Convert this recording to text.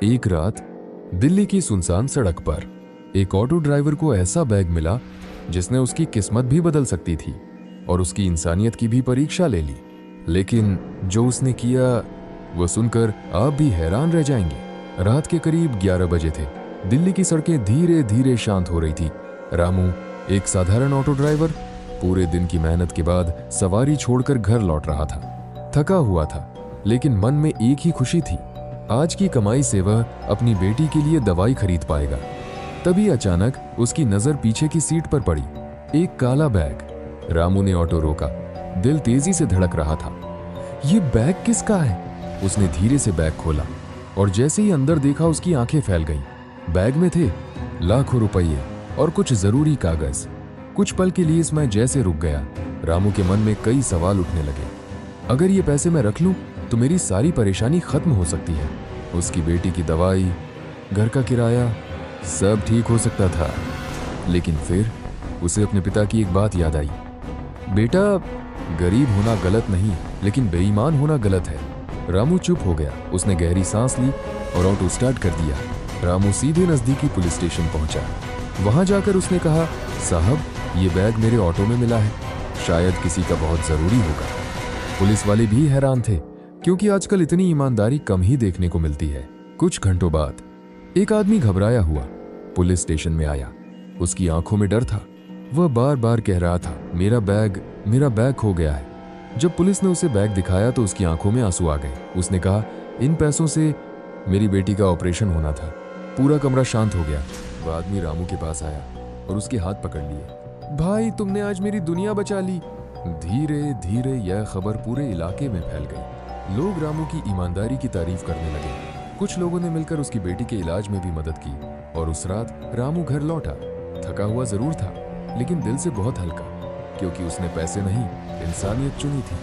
एक रात दिल्ली की सुनसान सड़क पर एक ऑटो ड्राइवर को ऐसा बैग मिला जिसने उसकी किस्मत भी बदल सकती थी और उसकी इंसानियत की भी परीक्षा ले ली। लेकिन जो उसने किया वो सुनकर आप भी हैरान रह जाएंगे। रात के करीब 11 बजे थे। दिल्ली की सड़कें धीरे धीरे शांत हो रही थी। रामू, एक साधारण ऑटो ड्राइवर, पूरे दिन की मेहनत के बाद सवारी छोड़कर घर लौट रहा था। थका हुआ था, लेकिन मन में एक ही खुशी थी, आज की कमाई से वह अपनी बेटी के लिए दवाई खरीद पाएगा। तभी अचानक उसकी नजर पीछे की सीट पर पड़ी। एक काला बैग। रामू ने ऑटो रोका। दिल तेजी से धड़क रहा था। ये बैग किसका है? उसने धीरे से बैग खोला और जैसे ही अंदर देखा उसकी आंखें फैल गईं। बैग में थे लाखों रुपये और कुछ जरूरी कागज। कुछ पल के लिए इसमें जैसे रुक गया। रामू के मन में कई सवाल उठने लगे। अगर ये पैसे मैं रख लूं तो मेरी सारी परेशानी खत्म हो सकती है। उसकी बेटी की दवाई, घर का किराया, सब ठीक हो सकता था। लेकिन फिर उसे अपने पिता की एक बात याद आई। बेटा, गरीब होना गलत नहीं, लेकिन बेईमान होना गलत है। रामू चुप हो गया। उसने गहरी सांस ली और ऑटो स्टार्ट कर दिया। रामू सीधे नजदीकी पुलिस स्टेशन पहुंचा। वहां जाकर उसने कहा, साहब, ये बैग मेरे ऑटो में मिला है, शायद किसी का बहुत जरूरी होगा। पुलिस वाले भी हैरान थे, क्योंकि आजकल इतनी ईमानदारी कम ही देखने को मिलती है। कुछ घंटों बाद एक आदमी घबराया हुआ पुलिस स्टेशन में आया। उसकी आंखों में डर था। वह बार बार कह रहा था, मेरा बैग खो गया है। जब पुलिस ने उसे बैग दिखाया तो उसकी आंखों में आंसू आ गए। उसने कहा, इन पैसों से मेरी बेटी का ऑपरेशन होना था। पूरा कमरा शांत हो गया। वह आदमी रामू के पास आया और उसके हाथ पकड़ लिए। भाई, तुमने आज मेरी दुनिया बचा ली। धीरे धीरे यह खबर पूरे इलाके में फैल गई। लोग रामू की ईमानदारी की तारीफ करने लगे। कुछ लोगों ने मिलकर उसकी बेटी के इलाज में भी मदद की और उस रात रामू घर लौटा। थका हुआ जरूर था, लेकिन दिल से बहुत हल्का, क्योंकि उसने पैसे नहीं, इंसानियत चुनी थी।